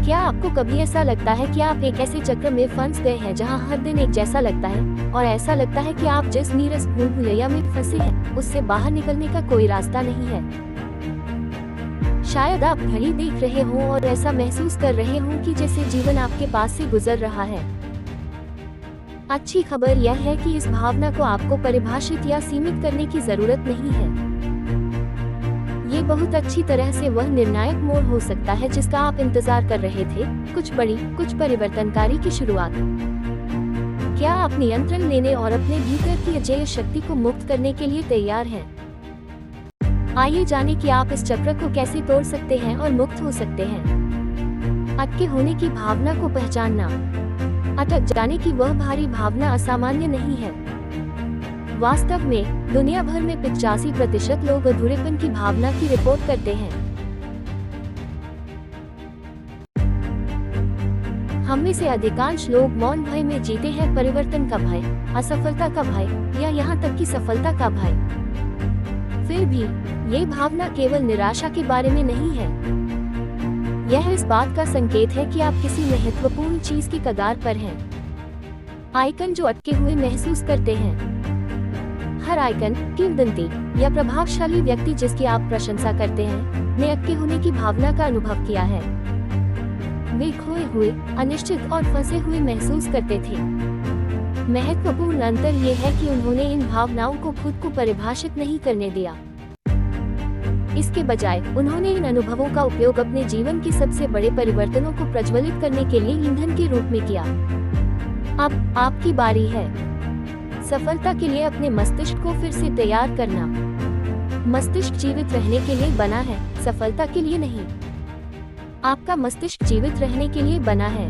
क्या आपको कभी ऐसा लगता है कि आप एक ऐसे चक्र में फंस गए हैं जहां हर दिन एक जैसा लगता है और ऐसा लगता है कि आप जिस नीरस भूल-भुलैया में फंसे हैं उससे बाहर निकलने का कोई रास्ता नहीं है। शायद आप घड़ी देख रहे हों और ऐसा महसूस कर रहे हों कि जैसे जीवन आपके पास से गुजर रहा है। अच्छी खबर यह है कि इस भावना को आपको परिभाषित या सीमित करने की जरूरत नहीं है। ये बहुत अच्छी तरह से वह निर्णायक मोड़ हो सकता है जिसका आप इंतजार कर रहे थे, कुछ बड़ी, कुछ परिवर्तनकारी की शुरुआत। क्या आप नियंत्रण लेने और अपने भीतर की अजेय शक्ति को मुक्त करने के लिए तैयार हैं? आइए जानें कि आप इस चक्र को कैसे तोड़ सकते हैं और मुक्त हो सकते हैं। अटके होने की भावना को पहचानना। अटक जाने की वह भारी भावना असामान्य नहीं है। वास्तव में दुनिया भर में 85% लोग अधूरेपन की भावना की रिपोर्ट करते हैं। हम में से अधिकांश लोग मौन भय में जीते हैं, परिवर्तन का भय, असफलता का भय या यहाँ तक कि सफलता का भय। फिर भी ये भावना केवल निराशा के बारे में नहीं है। यह इस बात का संकेत है कि आप किसी महत्वपूर्ण चीज की कगार पर हैं। आइकन जो अटके हुए महसूस करते हैं। हर आइकन, किंवदंती या प्रभावशाली व्यक्ति जिसकी आप प्रशंसा करते हैं, ने अटके होने की भावना का अनुभव किया है। वे खोए हुए, अनिश्चित और फंसे हुए महसूस करते थे। महत्वपूर्ण अंतर ये है कि उन्होंने इन भावनाओं को खुद को परिभाषित नहीं करने दिया। इसके बजाय उन्होंने इन अनुभवों का उपयोग अपने जीवन के सबसे बड़े परिवर्तनों को प्रज्वलित करने के लिए ईंधन के रूप में किया। अब आपकी बारी है। सफलता के लिए अपने मस्तिष्क को फिर से तैयार करना। मस्तिष्क जीवित रहने के लिए बना है, सफलता के लिए नहीं। आपका मस्तिष्क जीवित रहने के लिए बना है।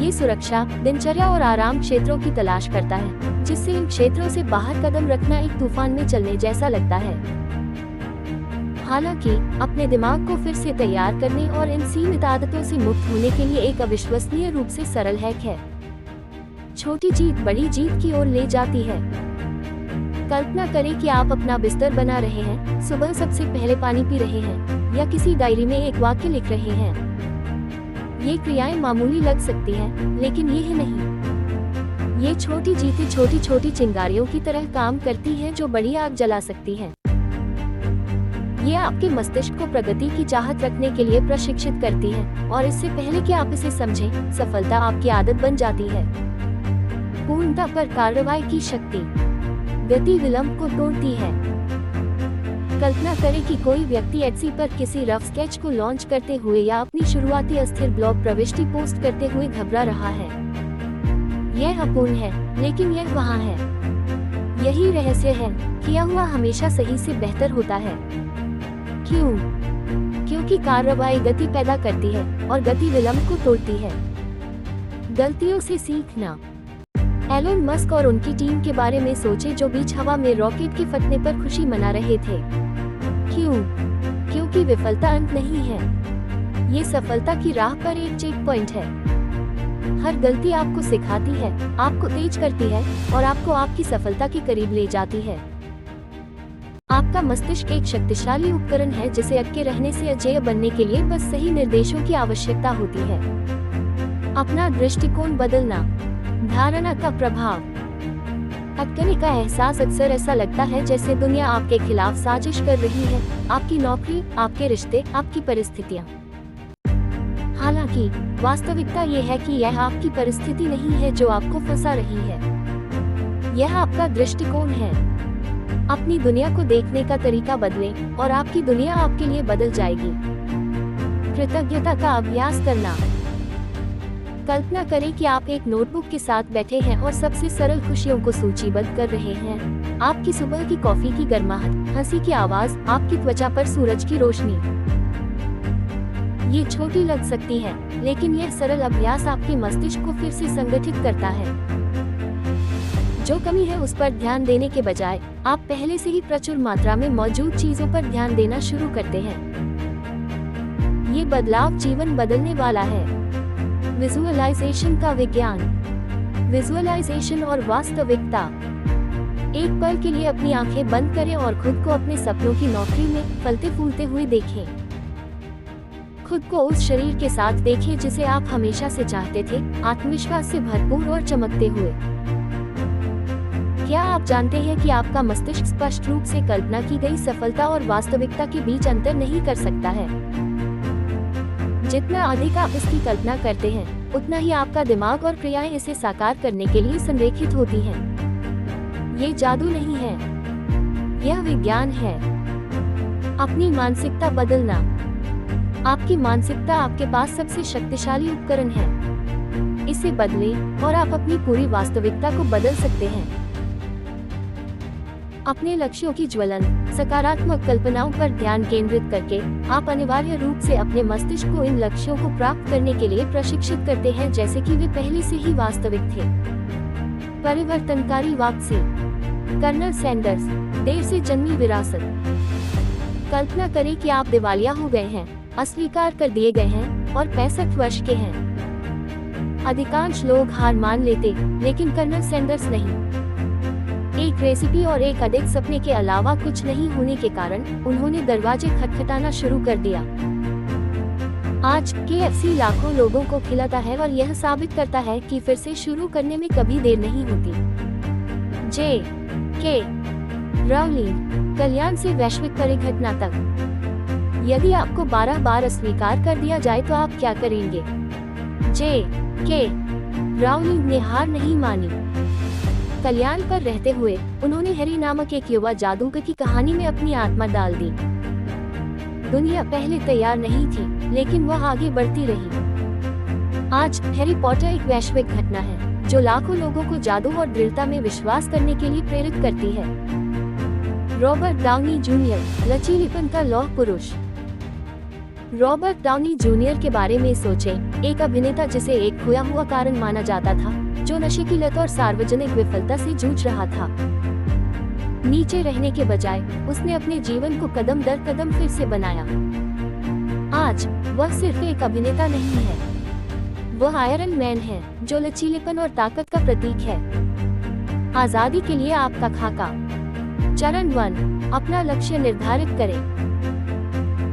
ये सुरक्षा, दिनचर्या और आराम क्षेत्रों की तलाश करता है, जिससे इन क्षेत्रों से बाहर कदम रखना एक तूफान में चलने जैसा लगता है। हालांकि अपने दिमाग को फिर से तैयार करने और इन सीमित आदतों से मुक्त होने के लिए एक अविश्वसनीय रूप से सरल हैक है। छोटी जीत बड़ी जीत की ओर ले जाती है। कल्पना करें कि आप अपना बिस्तर बना रहे हैं, सुबह सबसे पहले पानी पी रहे हैं या किसी डायरी में एक वाक्य लिख रहे हैं। ये क्रियाएं मामूली लग सकती हैं, लेकिन यह नहीं। ये छोटी जीतें छोटी छोटी चिंगारियों की तरह काम करती हैं जो बड़ी आग जला सकती हैं। ये आपके मस्तिष्क को प्रगति की चाहत रखने के लिए प्रशिक्षित करती है और इससे पहले कि आप इसे समझें, सफलता आपकी आदत बन जाती है। पूर्णता पर कार्रवाई की शक्ति गति विलंब को तोड़ती है। कल्पना करें कि कोई व्यक्ति एट्सी पर किसी रफ स्केच को लॉन्च करते हुए या अपनी शुरुआती अस्थिर ब्लॉग प्रविष्टि पोस्ट करते हुए घबरा रहा है। यह अपूर्ण है, लेकिन यह वहाँ है। यही रहस्य है, किया हुआ हमेशा सही से बेहतर होता है। क्यों? क्योंकि कार्रवाई गति पैदा करती है और गति विलंब को तोड़ती है। गलतियों से सीखना। एलोन मस्क और उनकी टीम के बारे में सोचें जो बीच हवा में रॉकेट के फटने पर खुशी मना रहे थे। क्यों? क्योंकि विफलता अंत नहीं है। ये सफलता की राह पर एक चेक पॉइंट है। हर गलती आपको सिखाती है, आपको तेज करती है और आपको आपकी सफलता के करीब ले जाती है। आपका मस्तिष्क एक शक्तिशाली उपकरण है जिसे अटके रहने से अजेय बनने के लिए बस सही निर्देशों की आवश्यकता होती है। अपना दृष्टिकोण बदलना। धारणा का प्रभाव। अटकने का एहसास अक्सर ऐसा लगता है जैसे दुनिया आपके खिलाफ साजिश कर रही है, आपकी नौकरी, आपके रिश्ते, आपकी परिस्थितियां। हालांकि वास्तविकता ये है कि यह आपकी परिस्थिति नहीं है जो आपको फंसा रही है। यह आपका दृष्टिकोण है। अपनी दुनिया को देखने का तरीका बदलें और आपकी दुनिया आपके लिए बदल जाएगी। कृतज्ञता का अभ्यास करना। कल्पना करें कि आप एक नोटबुक के साथ बैठे हैं और सबसे सरल खुशियों को सूचीबद्ध कर रहे हैं। आपकी सुबह की कॉफी की गर्माहट, हंसी की आवाज, आपकी त्वचा पर सूरज की रोशनी। ये छोटी लग सकती है, लेकिन यह सरल अभ्यास आपके मस्तिष्क को फिर से संगठित करता है। जो कमी है उस पर ध्यान देने के बजाय आप पहले से ही प्रचुर मात्रा में मौजूद चीजों पर ध्यान देना शुरू करते हैं। ये बदलाव जीवन बदलने वाला है। विजुअलाइजेशन का विज्ञान। विजुअलाइजेशन और वास्तविकता। एक पल के लिए अपनी आंखें बंद करें और खुद को अपने सपनों की नौकरी में फलते फूलते हुए देखें। खुद को उस शरीर के साथ देखें जिसे आप हमेशा से चाहते थे, आत्मविश्वास से भरपूर और चमकते हुए। क्या आप जानते हैं कि आपका मस्तिष्क स्पष्ट रूप से कल्पना की गई सफलता और वास्तविकता के बीच अंतर नहीं कर सकता है? जितना अधिक आप इसकी कल्पना करते हैं, उतना ही आपका दिमाग और क्रियाएं इसे साकार करने के लिए संरेखित होती हैं। ये जादू नहीं है, यह विज्ञान है। अपनी मानसिकता बदलना। आपकी मानसिकता आपके पास सबसे शक्तिशाली उपकरण है। इसे बदलें और आप अपनी पूरी वास्तविकता को बदल सकते हैं। अपने लक्ष्यों की ज्वलंत, सकारात्मक कल्पनाओं पर ध्यान केंद्रित करके आप अनिवार्य रूप से अपने मस्तिष्क को इन लक्ष्यों को प्राप्त करने के लिए प्रशिक्षित करते हैं जैसे कि वे पहले से ही वास्तविक थे। परिवर्तनकारी वापसी। कर्नल सैंडर्स, देर से जन्मी विरासत। कल्पना करें कि आप दिवालिया हो गए हैं, अस्वीकार कर दिए गए हैं और 65 वर्ष के हैं। अधिकांश लोग हार मान लेते, लेकिन कर्नल सैंडर्स नहीं। एक रेसिपी और एक अधिक सपने के अलावा कुछ नहीं होने के कारण उन्होंने दरवाजे खटखटाना शुरू कर दिया। आज KFC लाखों लोगों को खिलाता है और यह साबित करता है कि फिर से शुरू करने में कभी देर नहीं होती। J.K. राउलिंग, कल्याण से वैश्विक परिघटना तक। यदि आपको 12 बार अस्वीकार कर दिया जाए तो आप क्या करेंगे? J.K. राउलिंग ने हार नहीं मानी। कल्याण पर रहते हुए उन्होंने हैरी नामक एक युवा जादूगर की कहानी में अपनी आत्मा डाल दी। दुनिया पहले तैयार नहीं थी, लेकिन वह आगे बढ़ती रही। आज हैरी पॉटर एक वैश्विक घटना है जो लाखों लोगों को जादू और दृढ़ता में विश्वास करने के लिए प्रेरित करती है। रॉबर्ट डाउनी जूनियर, लचीलेपन का लौह पुरुष। रॉबर्ट डाउनी जूनियर के बारे में सोचें, एक अभिनेता जिसे एक खोया हुआ कारण माना जाता था, जो नशे की लत और सार्वजनिक विफलता से जूझ रहा था। नीचे रहने के बजाय उसने अपने जीवन को कदम दर कदम फिर से बनाया। आज वह सिर्फ एक अभिनेता नहीं है, वह आयरन मैन है जो लचीलेपन और ताकत का प्रतीक है। आजादी के लिए आपका खाका। चरण 1, अपना लक्ष्य निर्धारित करें।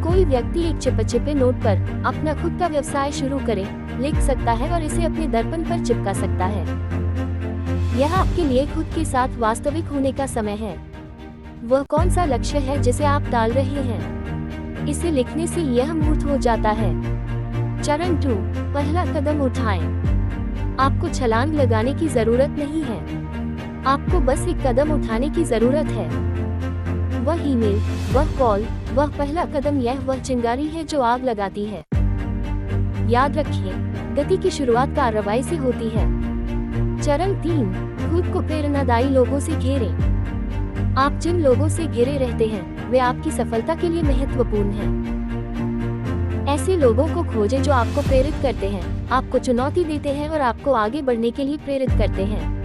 कोई व्यक्ति एक चिपचिपे नोट पर अपना खुद का व्यवसाय शुरू करे, लिख सकता है और इसे अपने दर्पण पर चिपका सकता है। यह आपके लिए खुद के साथ वास्तविक होने का समय है। वह कौन सा लक्ष्य है जिसे आप टाल रहे हैं? इसे लिखने से यह मूर्त हो जाता है। चरण 2, पहला कदम उठाएं। आपको छलांग लगाने की जरूरत नहीं है, आपको बस एक कदम उठाने की जरूरत है। वह ईमेल, वह कॉल, वह पहला कदम, यह वह चिंगारी है जो आग लगाती है। याद रखिए, गति की शुरुआत कार्रवाई से होती है। चरण 3, खुद को प्रेरणादायी लोगों से घेरें। आप जिन लोगों से घिरे रहते हैं, वे आपकी सफलता के लिए महत्वपूर्ण हैं। ऐसे लोगों को खोजें जो आपको प्रेरित करते हैं, आपको चुनौती देते हैं और आपको आगे बढ़ने के लिए प्रेरित करते हैं।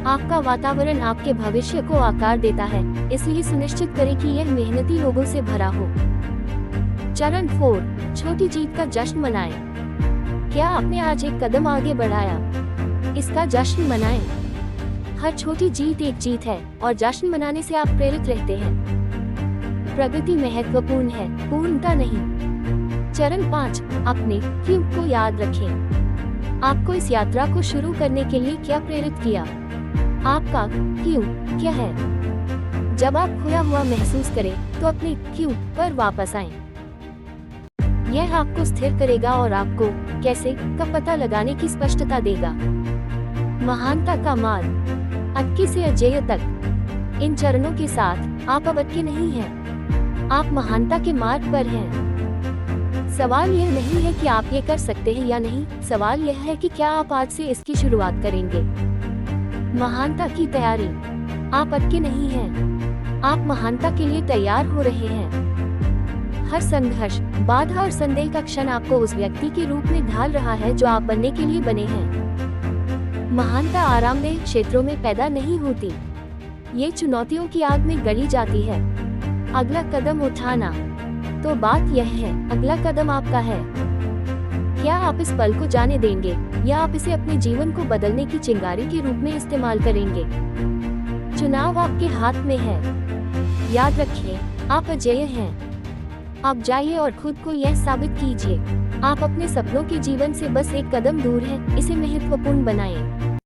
आपका वातावरण आपके भविष्य को आकार देता है, इसलिए सुनिश्चित करें कि यह मेहनती लोगों से भरा हो। चरण 4, छोटी जीत का जश्न मनाएं। क्या आपने आज एक कदम आगे बढ़ाया? इसका जश्न मनाएं। हर छोटी जीत एक जीत है और जश्न मनाने से आप प्रेरित रहते हैं। प्रगति महत्वपूर्ण है, पूर्णता नहीं। चरण 5, अपने क्यों को याद रखें। आपको इस यात्रा को शुरू करने के लिए क्या प्रेरित किया? आपका क्यों क्या है? जब आप खोया हुआ महसूस करें, तो अपने क्यों पर वापस आएं। यह आपको स्थिर करेगा और आपको कैसे का पता लगाने की स्पष्टता देगा। महानता का मार्ग, अटके से अजेय तक। इन चरणों के साथ आप अब अटके नहीं हैं, आप महानता के मार्ग पर हैं। सवाल यह नहीं है कि आप ये कर सकते हैं या नहीं, सवाल यह है कि क्या आप आज से इसकी शुरुआत करेंगे। महानता की तैयारी। आप अटके नहीं हैं, आप महानता के लिए तैयार हो रहे हैं। हर संघर्ष, बाधा और संदेह का क्षण आपको उस व्यक्ति के रूप में ढाल रहा है जो आप बनने के लिए बने हैं। महानता आरामदेह क्षेत्रों में पैदा नहीं होती, ये चुनौतियों की आग में गली जाती है। अगला कदम उठाना। तो बात यह है, अगला कदम आपका है। क्या आप इस पल को जाने देंगे या आप इसे अपने जीवन को बदलने की चिंगारी के रूप में इस्तेमाल करेंगे? चुनाव आपके हाथ में है। याद रखिए, आप अजेय हैं। अब जाइए और खुद को यह साबित कीजिए। आप अपने सपनों के जीवन से बस एक कदम दूर हैं, इसे महत्वपूर्ण बनाएं।